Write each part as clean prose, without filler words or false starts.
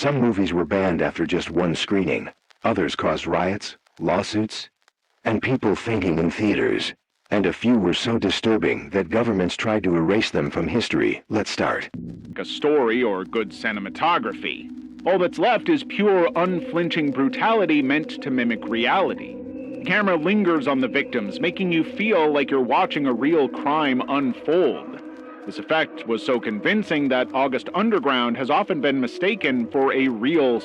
Some movies were banned after just one screening. Others caused riots, lawsuits, and people fainting in theaters. And a few were so disturbing that governments tried to erase them from history. Let's start. A story or good cinematography. All that's left is pure, unflinching brutality meant to mimic reality. The camera lingers on the victims, making you feel like you're watching a real crime unfold. This effect was so convincing that August Underground has often been mistaken for a real.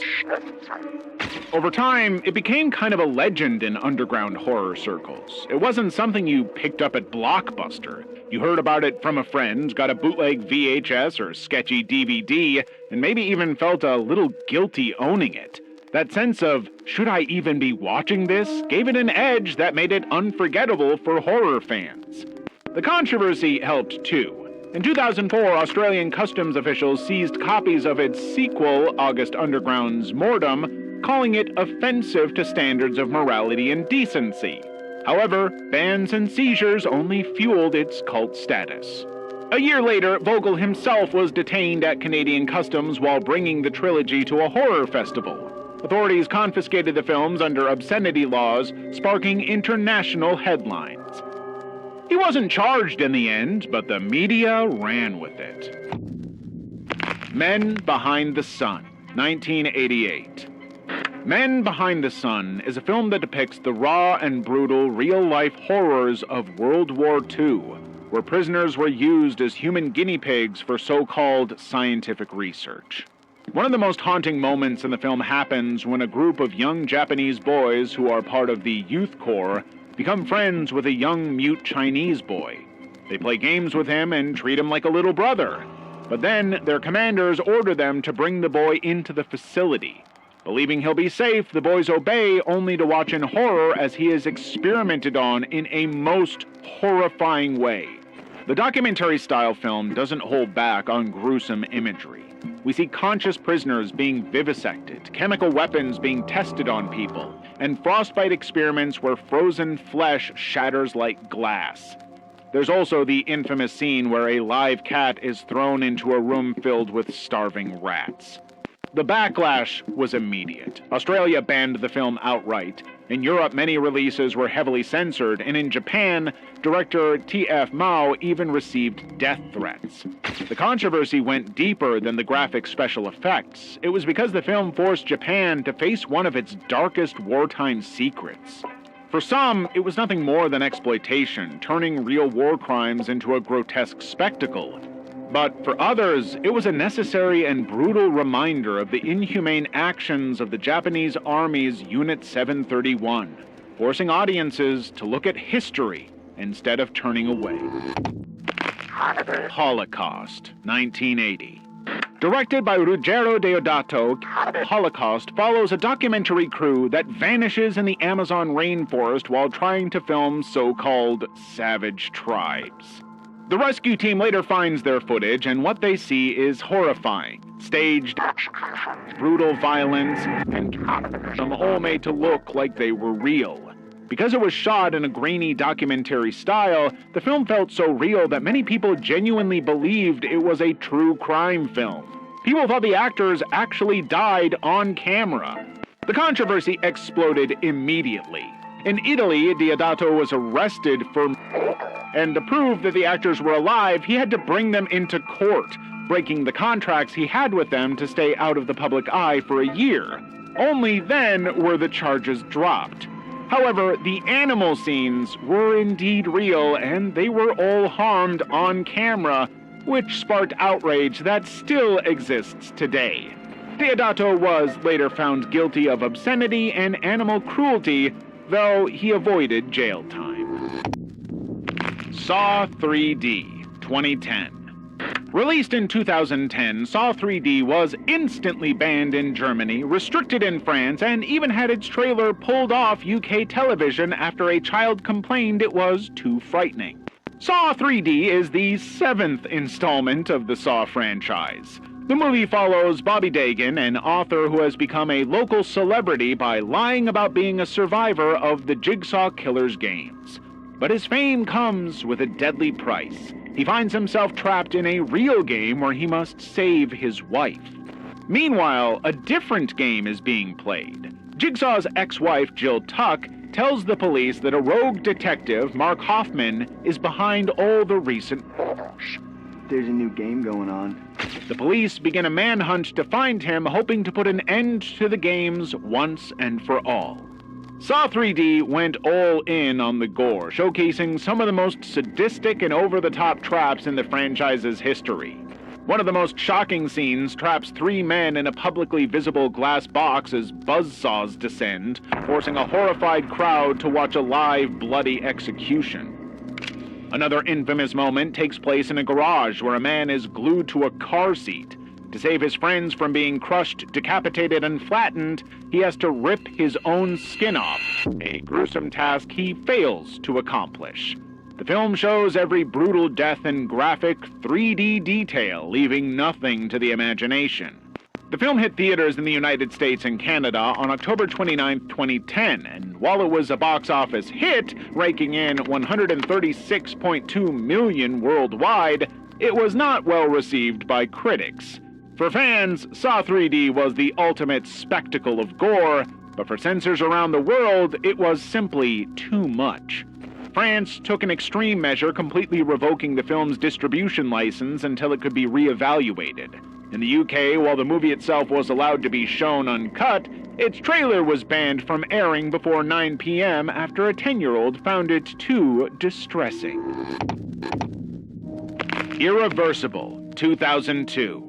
Over time, it became kind of a legend in underground horror circles. It wasn't something you picked up at Blockbuster. You heard about it from a friend, got a bootleg VHS or sketchy DVD, and maybe even felt a little guilty owning it. That sense of, should I even be watching this, gave it an edge that made it unforgettable for horror fans. The controversy helped too. In 2004, Australian customs officials seized copies of its sequel, August Underground's Mortem, calling it offensive to standards of morality and decency. However, bans and seizures only fueled its cult status. A year later, Vogel himself was detained at Canadian Customs while bringing the trilogy to a horror festival. Authorities confiscated the films under obscenity laws, sparking international headlines. He wasn't charged in the end, but the media ran with it. Men Behind the Sun, 1988. Men Behind the Sun is a film that depicts the raw and brutal real-life horrors of World War II, where prisoners were used as human guinea pigs for so-called scientific research. One of the most haunting moments in the film happens when a group of young Japanese boys who are part of the Youth Corps become friends with a young mute Chinese boy. They play games with him and treat him like a little brother. But then their commanders order them to bring the boy into the facility. Believing he'll be safe, the boys obey, only to watch in horror as he is experimented on in a most horrifying way. The documentary-style film doesn't hold back on gruesome imagery. We see conscious prisoners being vivisected, chemical weapons being tested on people, and frostbite experiments where frozen flesh shatters like glass. There's also the infamous scene where a live cat is thrown into a room filled with starving rats. The backlash was immediate. Australia banned the film outright. In Europe, many releases were heavily censored, and in Japan, director T.F. Mao even received death threats. The controversy went deeper than the graphic special effects. It was because the film forced Japan to face one of its darkest wartime secrets. For some, it was nothing more than exploitation, turning real war crimes into a grotesque spectacle. But for others, it was a necessary and brutal reminder of the inhumane actions of the Japanese Army's Unit 731, forcing audiences to look at history instead of turning away. Holocaust, 1980. Directed by Ruggero Deodato, Holocaust follows a documentary crew that vanishes in the Amazon rainforest while trying to film so-called savage tribes. The rescue team later finds their footage, and what they see is horrifying. Staged, brutal violence, and them all made to look like they were real. Because it was shot in a grainy documentary style, the film felt so real that many people genuinely believed it was a true crime film. People thought the actors actually died on camera. The controversy exploded immediately. In Italy, Deodato was arrested for and to prove that the actors were alive, he had to bring them into court, breaking the contracts he had with them to stay out of the public eye for a year. Only then were the charges dropped. However, the animal scenes were indeed real, and they were all harmed on camera, which sparked outrage that still exists today. Deodato was later found guilty of obscenity and animal cruelty, though he avoided jail time. Saw 3D, 2010. Released in 2010, Saw 3D was instantly banned in Germany, restricted in France, and even had its trailer pulled off UK television after a child complained it was too frightening. Saw 3D is the 7th installment of the Saw franchise. The movie follows Bobby Dagan, an author who has become a local celebrity by lying about being a survivor of the Jigsaw Killer's games. But his fame comes with a deadly price. He finds himself trapped in a real game where he must save his wife. Meanwhile, a different game is being played. Jigsaw's ex-wife, Jill Tuck, tells the police that a rogue detective, Mark Hoffman, is behind all the recent murders. There's a new game going on. The police begin a manhunt to find him, hoping to put an end to the games once and for all. Saw 3D went all in on the gore, showcasing some of the most sadistic and over-the-top traps in the franchise's history. One of the most shocking scenes traps 3 men in a publicly visible glass box as buzzsaws descend, forcing a horrified crowd to watch a live, bloody execution. Another infamous moment takes place in a garage where a man is glued to a car seat. To save his friends from being crushed, decapitated, and flattened, he has to rip his own skin off, a gruesome task he fails to accomplish. The film shows every brutal death in graphic 3D detail, leaving nothing to the imagination. The film hit theaters in the United States and Canada on October 29, 2010, and while it was a box office hit, raking in $136.2 million worldwide, it was not well received by critics. For fans, Saw 3D was the ultimate spectacle of gore, but for censors around the world, it was simply too much. France took an extreme measure, completely revoking the film's distribution license until it could be re-evaluated. In the UK, while the movie itself was allowed to be shown uncut, its trailer was banned from airing before 9 p.m. after a 10-year-old found it too distressing. Irreversible, 2002.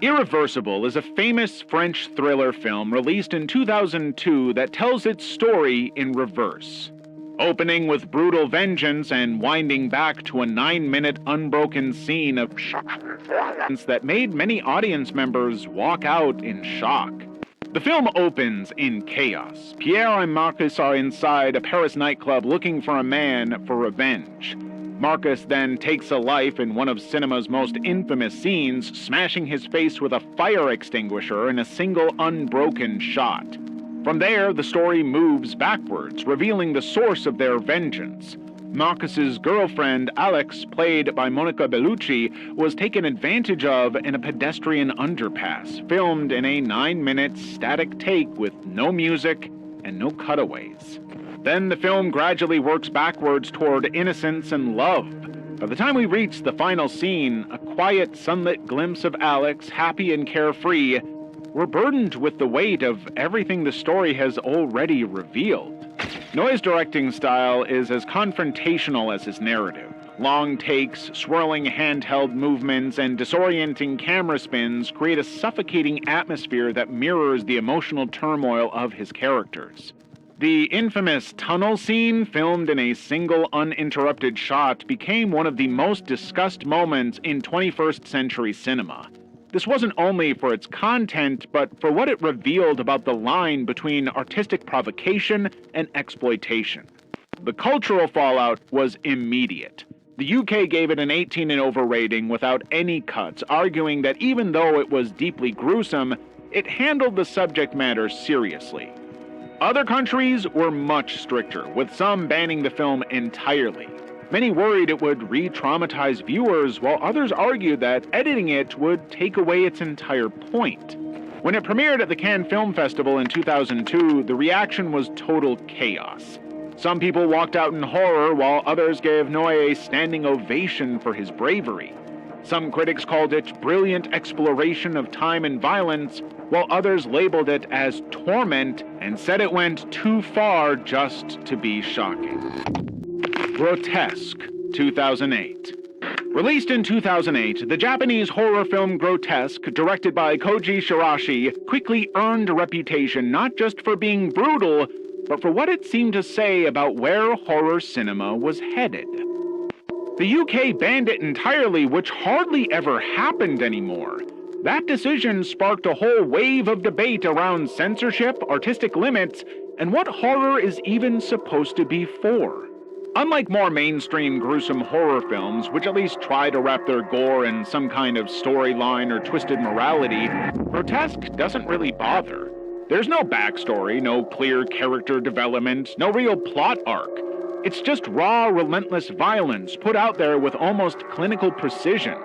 Irreversible is a famous French thriller film released in 2002 that tells its story in reverse. Opening with brutal vengeance and winding back to a 9-minute unbroken scene of violence that made many audience members walk out in shock. The film opens in chaos. Pierre and Marcus are inside a Paris nightclub looking for a man for revenge. Marcus then takes a life in one of cinema's most infamous scenes, smashing his face with a fire extinguisher in a single unbroken shot. From there, the story moves backwards, revealing the source of their vengeance. Marcus's girlfriend, Alex, played by Monica Bellucci, was taken advantage of in a pedestrian underpass, filmed in a 9-minute static take with no music and no cutaways. Then the film gradually works backwards toward innocence and love. By the time we reach the final scene, a quiet, sunlit glimpse of Alex, happy and carefree, we're burdened with the weight of everything the story has already revealed. Noy's directing style is as confrontational as his narrative. Long takes, swirling handheld movements, and disorienting camera spins create a suffocating atmosphere that mirrors the emotional turmoil of his characters. The infamous tunnel scene, filmed in a single uninterrupted shot, became one of the most discussed moments in 21st century cinema. This wasn't only for its content, but for what it revealed about the line between artistic provocation and exploitation. The cultural fallout was immediate. The UK gave it an 18 and over rating without any cuts, arguing that even though it was deeply gruesome, it handled the subject matter seriously. Other countries were much stricter, with some banning the film entirely. Many worried it would re-traumatize viewers, while others argued that editing it would take away its entire point. When it premiered at the Cannes Film Festival in 2002, the reaction was total chaos. Some people walked out in horror, while others gave Noy a standing ovation for his bravery. Some critics called it brilliant exploration of time and violence, while others labeled it as torment and said it went too far just to be shocking. Grotesque, 2008. Released in 2008, the Japanese horror film Grotesque, directed by Koji Shiraishi, quickly earned a reputation not just for being brutal, but for what it seemed to say about where horror cinema was headed. The UK banned it entirely, which hardly ever happened anymore. That decision sparked a whole wave of debate around censorship, artistic limits, and what horror is even supposed to be for. Unlike more mainstream gruesome horror films, which at least try to wrap their gore in some kind of storyline or twisted morality, Grotesque doesn't really bother. There's no backstory, no clear character development, no real plot arc. It's just raw, relentless violence put out there with almost clinical precision.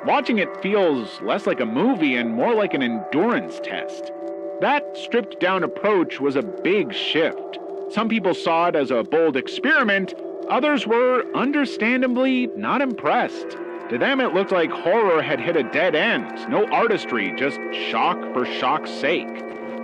Watching it feels less like a movie and more like an endurance test. That stripped-down approach was a big shift. Some people saw it as a bold experiment, others were understandably not impressed. To them, it looked like horror had hit a dead end, no artistry, just shock for shock's sake.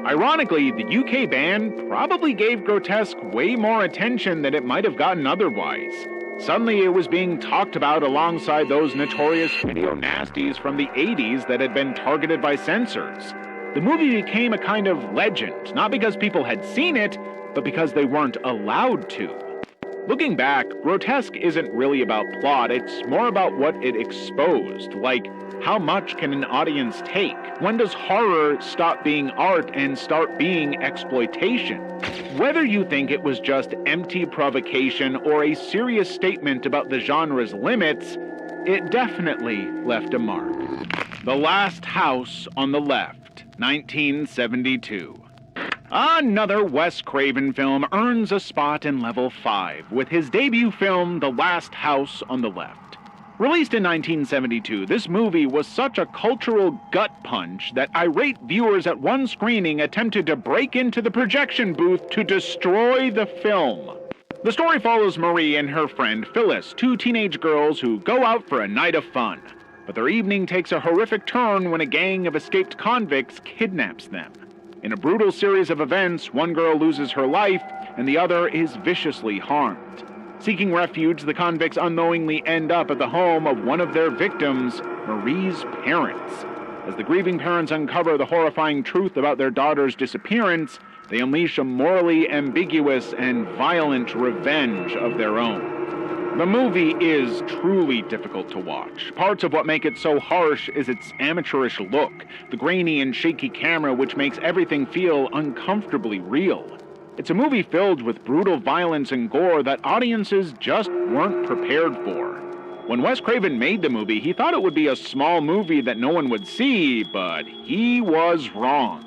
Ironically, the UK ban probably gave Grotesque way more attention than it might have gotten otherwise. Suddenly, it was being talked about alongside those notorious video nasties from the 80s that had been targeted by censors. The movie became a kind of legend, not because people had seen it, but because they weren't allowed to. Looking back, Grotesque isn't really about plot, it's more about what it exposed, like how much can an audience take? When does horror stop being art and start being exploitation? Whether you think it was just empty provocation or a serious statement about the genre's limits, it definitely left a mark. The Last House on the Left, 1972. Another Wes Craven film earns a spot in Level 5 with his debut film, The Last House on the Left. Released in 1972, this movie was such a cultural gut punch that irate viewers at one screening attempted to break into the projection booth to destroy the film. The story follows Marie and her friend Phyllis, two teenage girls who go out for a night of fun. But their evening takes a horrific turn when a gang of escaped convicts kidnaps them. In a brutal series of events, one girl loses her life and the other is viciously harmed. Seeking refuge, the convicts unknowingly end up at the home of one of their victims, Marie's parents. As the grieving parents uncover the horrifying truth about their daughter's disappearance, they unleash a morally ambiguous and violent revenge of their own. The movie is truly difficult to watch. Parts of what make it so harsh is its amateurish look, the grainy and shaky camera which makes everything feel uncomfortably real. It's a movie filled with brutal violence and gore that audiences just weren't prepared for. When Wes Craven made the movie, he thought it would be a small movie that no one would see, but he was wrong.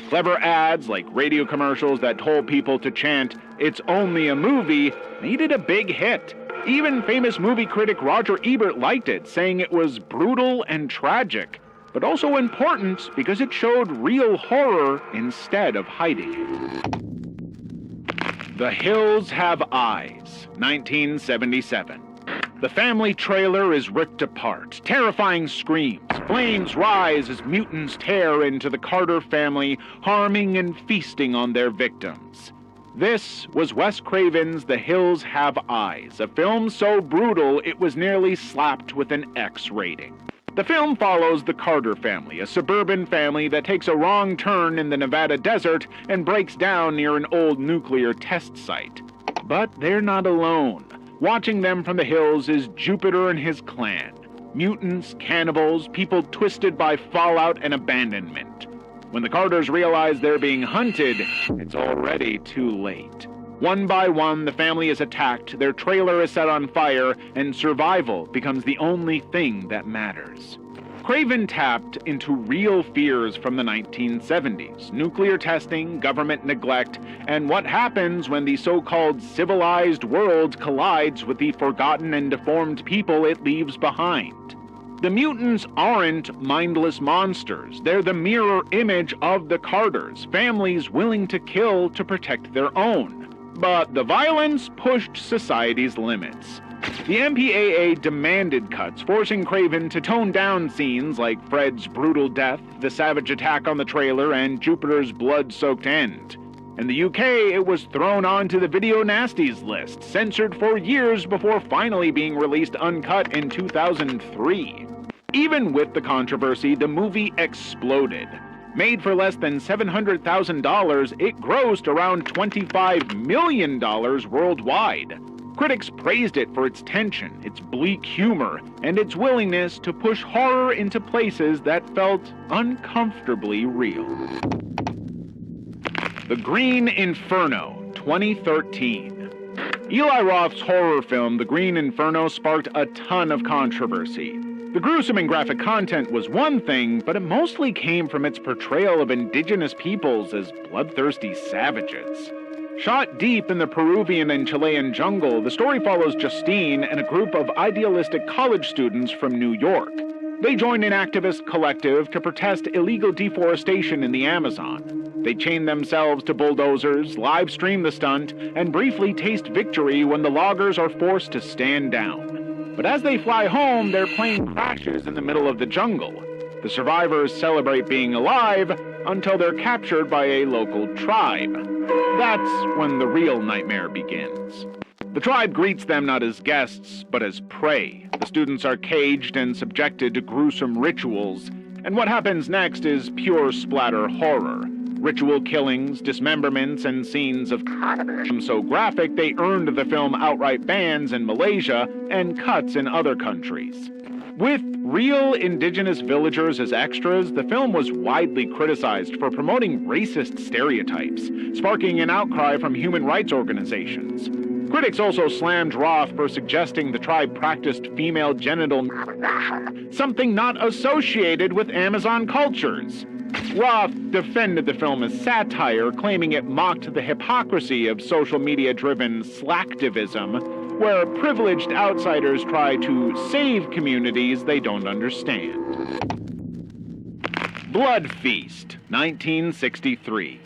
Clever ads like radio commercials that told people to chant, "It's only a movie," made it a big hit. Even famous movie critic Roger Ebert liked it, saying it was brutal and tragic, but also important because it showed real horror instead of hiding it. The Hills Have Eyes, 1977. The family trailer is ripped apart. Terrifying screams. Flames rise as mutants tear into the Carter family, harming and feasting on their victims. This was Wes Craven's The Hills Have Eyes, a film so brutal it was nearly slapped with an X rating. The film follows the Carter family, a suburban family that takes a wrong turn in the Nevada desert and breaks down near an old nuclear test site. But they're not alone. Watching them from the hills is Jupiter and his clan. Mutants, cannibals, people twisted by fallout and abandonment. When the Carters realize they're being hunted, it's already too late. One by one, the family is attacked, their trailer is set on fire, and survival becomes the only thing that matters. Craven tapped into real fears from the 1970s, nuclear testing, government neglect, and what happens when the so-called civilized world collides with the forgotten and deformed people it leaves behind. The mutants aren't mindless monsters. They're the mirror image of the Carters, families willing to kill to protect their own. But the violence pushed society's limits. The MPAA demanded cuts, forcing Craven to tone down scenes like Fred's brutal death, the savage attack on the trailer, and Jupiter's blood-soaked end. In the UK, it was thrown onto the Video Nasties list, censored for years before finally being released uncut in 2003. Even with the controversy, the movie exploded. Made for less than $700,000, it grossed around $25 million worldwide. Critics praised it for its tension, its bleak humor, and its willingness to push horror into places that felt uncomfortably real. The Green Inferno, 2013. Eli Roth's horror film, The Green Inferno, sparked a ton of controversy. The gruesome and graphic content was one thing, but it mostly came from its portrayal of indigenous peoples as bloodthirsty savages. Shot deep in the Peruvian and Chilean jungle, the story follows Justine and a group of idealistic college students from New York. They joined an activist collective to protest illegal deforestation in the Amazon. They chain themselves to bulldozers, live stream the stunt, and briefly taste victory when the loggers are forced to stand down. But as they fly home, their plane crashes in the middle of the jungle. The survivors celebrate being alive until they're captured by a local tribe. That's when the real nightmare begins. The tribe greets them not as guests, but as prey. The students are caged and subjected to gruesome rituals, and what happens next is pure splatter horror. Ritual killings, dismemberments, and scenes of so graphic they earned the film outright bans in Malaysia and cuts in other countries. With real indigenous villagers as extras, the film was widely criticized for promoting racist stereotypes, sparking an outcry from human rights organizations. Critics also slammed Roth for suggesting the tribe practiced female genital, something not associated with Amazon cultures. Roth defended the film as satire, claiming it mocked the hypocrisy of social media-driven slacktivism, where privileged outsiders try to save communities they don't understand. Blood Feast, 1963.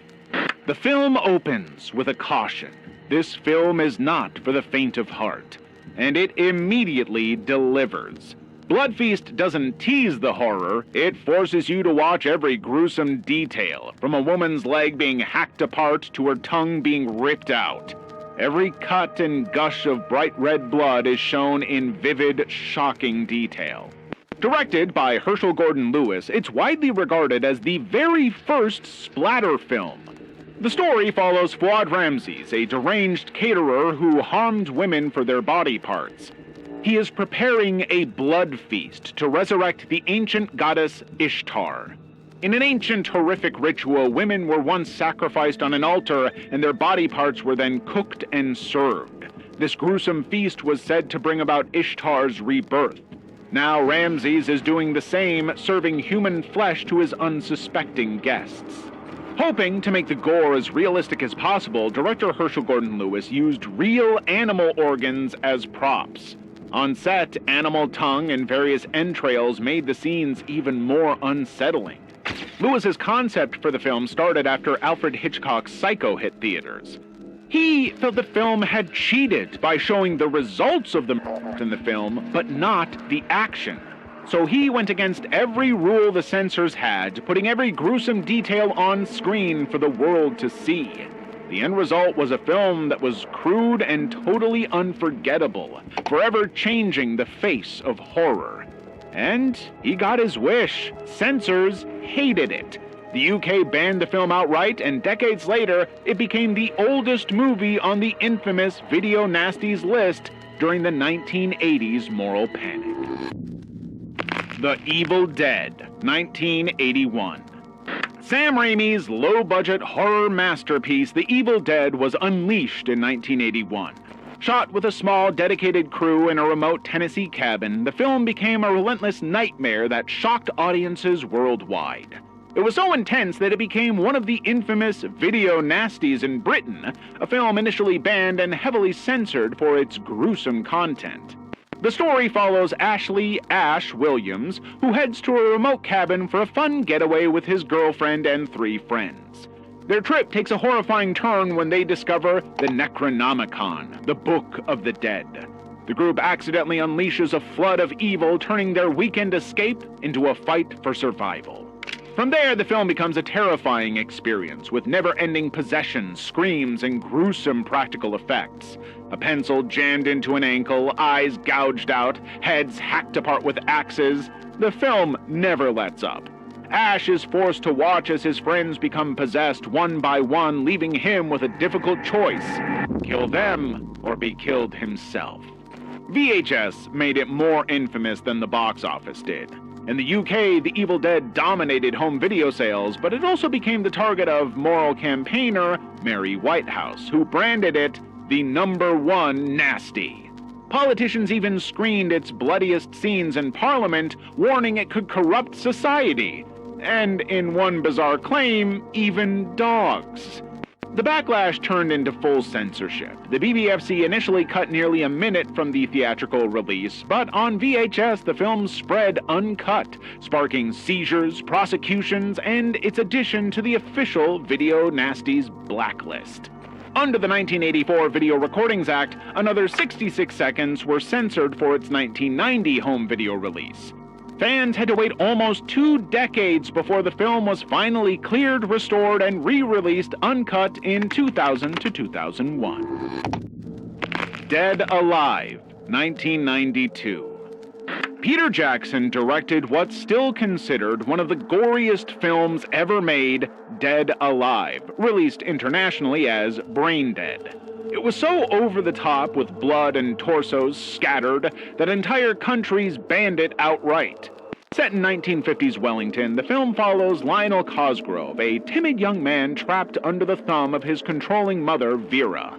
The film opens with a caution. This film is not for the faint of heart, and it immediately delivers. Blood Feast doesn't tease the horror, it forces you to watch every gruesome detail, from a woman's leg being hacked apart to her tongue being ripped out. Every cut and gush of bright red blood is shown in vivid, shocking detail. Directed by Herschel Gordon Lewis, it's widely regarded as the very first splatter film. The story follows Fuad Ramses, a deranged caterer who harmed women for their body parts. He is preparing a blood feast to resurrect the ancient goddess Ishtar. In an ancient horrific ritual, women were once sacrificed on an altar and their body parts were then cooked and served. This gruesome feast was said to bring about Ishtar's rebirth. Now Ramses is doing the same, serving human flesh to his unsuspecting guests. Hoping to make the gore as realistic as possible, director Herschel Gordon Lewis used real animal organs as props. On set, animal tongue and various entrails made the scenes even more unsettling. Lewis's concept for the film started after Alfred Hitchcock's Psycho hit theaters. He felt the film had cheated by showing the results of the murders in the film, but not the action. So he went against every rule the censors had, putting every gruesome detail on screen for the world to see. The end result was a film that was crude and totally unforgettable, forever changing the face of horror. And he got his wish. Censors hated it. The UK banned the film outright, and decades later, it became the oldest movie on the infamous Video Nasties list during the 1980s moral panic. The Evil Dead, 1981. Sam Raimi's low-budget horror masterpiece, The Evil Dead, was unleashed in 1981. Shot with a small, dedicated crew in a remote Tennessee cabin, the film became a relentless nightmare that shocked audiences worldwide. It was so intense that it became one of the infamous Video Nasties in Britain, a film initially banned and heavily censored for its gruesome content. The story follows Ashley Ash Williams, who heads to a remote cabin for a fun getaway with his girlfriend and 3 friends. Their trip takes a horrifying turn when they discover the Necronomicon, the Book of the Dead. The group accidentally unleashes a flood of evil, turning their weekend escape into a fight for survival. From there, the film becomes a terrifying experience with never-ending possessions, screams, and gruesome practical effects. A pencil jammed into an ankle, eyes gouged out, heads hacked apart with axes. The film never lets up. Ash is forced to watch as his friends become possessed one by one, leaving him with a difficult choice: kill them or be killed himself. VHS made it more infamous than the box office did. In the UK, The Evil Dead dominated home video sales, but it also became the target of moral campaigner Mary Whitehouse, who branded it the #1 nasty. Politicians even screened its bloodiest scenes in Parliament, warning it could corrupt society. And in one bizarre claim, even dogs. The backlash turned into full censorship. The BBFC initially cut nearly a minute from the theatrical release, but on VHS the film spread uncut, sparking seizures, prosecutions, and its addition to the official Video Nasties blacklist. Under the 1984 Video Recordings Act, another 66 seconds were censored for its 1990 home video release. Fans had to wait almost 2 decades before the film was finally cleared, restored, and re-released uncut in 2000 to 2001. Dead Alive, 1992. Peter Jackson directed what's still considered one of the goriest films ever made, Dead Alive, released internationally as Brain Dead. It was so over the top with blood and torsos scattered that entire countries banned it outright. Set in 1950s Wellington, the film follows Lionel Cosgrove, a timid young man trapped under the thumb of his controlling mother, Vera.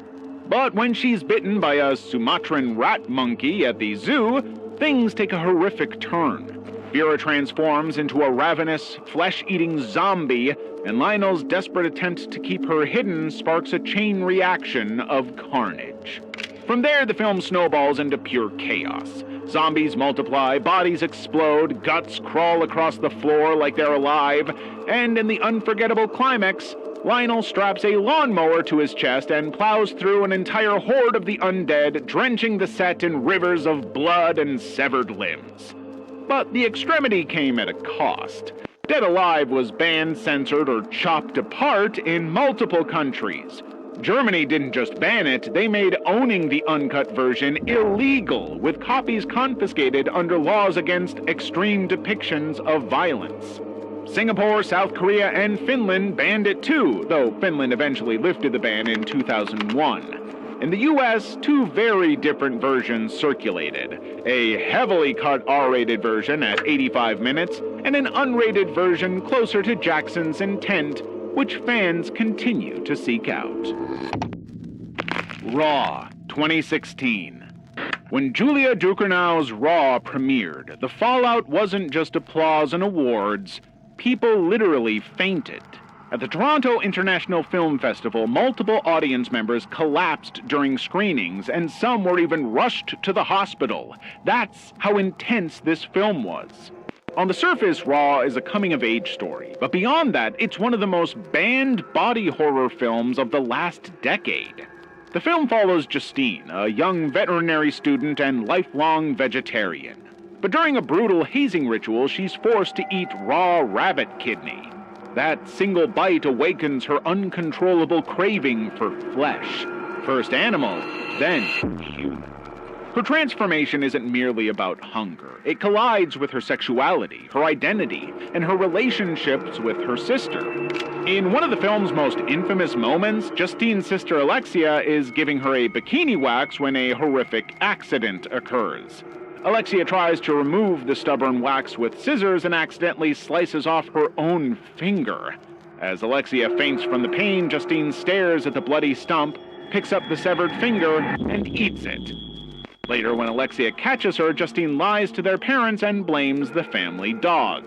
But when she's bitten by a Sumatran rat monkey at the zoo, things take a horrific turn. Vera transforms into a ravenous, flesh-eating zombie, and Lionel's desperate attempt to keep her hidden sparks a chain reaction of carnage. From there, the film snowballs into pure chaos. Zombies multiply, bodies explode, guts crawl across the floor like they're alive, and in the unforgettable climax, Lionel straps a lawnmower to his chest and plows through an entire horde of the undead, drenching the set in rivers of blood and severed limbs. But the extremity came at a cost. Dead Alive was banned, censored, or chopped apart in multiple countries. Germany didn't just ban it, they made owning the uncut version illegal, with copies confiscated under laws against extreme depictions of violence. Singapore, South Korea, and Finland banned it too, though Finland eventually lifted the ban in 2001. In the US, 2 very different versions circulated. A heavily cut R-rated version at 85 minutes, and an unrated version closer to Jackson's intent, which fans continue to seek out. Raw, 2016. When Julia Ducournau's Raw premiered, the fallout wasn't just applause and awards. People literally fainted. At the Toronto International Film Festival, multiple audience members collapsed during screenings, and some were even rushed to the hospital. That's how intense this film was. On the surface, Raw is a coming-of-age story, but beyond that, it's one of the most banned body horror films of the last decade. The film follows Justine, a young veterinary student and lifelong vegetarian. But during a brutal hazing ritual, she's forced to eat raw rabbit kidney. That single bite awakens her uncontrollable craving for flesh. First animal, then human. Her transformation isn't merely about hunger. It collides with her sexuality, her identity, and her relationships with her sister. In one of the film's most infamous moments, Justine's sister Alexia is giving her a bikini wax when a horrific accident occurs. Alexia tries to remove the stubborn wax with scissors and accidentally slices off her own finger. As Alexia faints from the pain, Justine stares at the bloody stump, picks up the severed finger, and eats it. Later, when Alexia catches her, Justine lies to their parents and blames the family dog.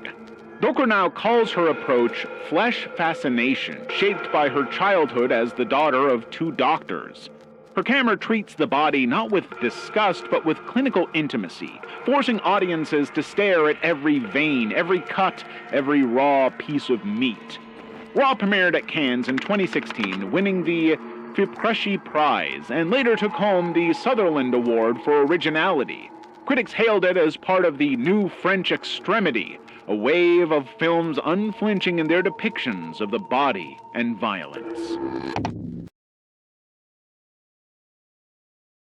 Ducournau calls her approach flesh fascination, shaped by her childhood as the daughter of 2 doctors. Her camera treats the body not with disgust, but with clinical intimacy, forcing audiences to stare at every vein, every cut, every raw piece of meat. Raw premiered at Cannes in 2016, winning the Fipresci Prize, and later took home the Sutherland Award for Originality. Critics hailed it as part of the new French extremity, a wave of films unflinching in their depictions of the body and violence.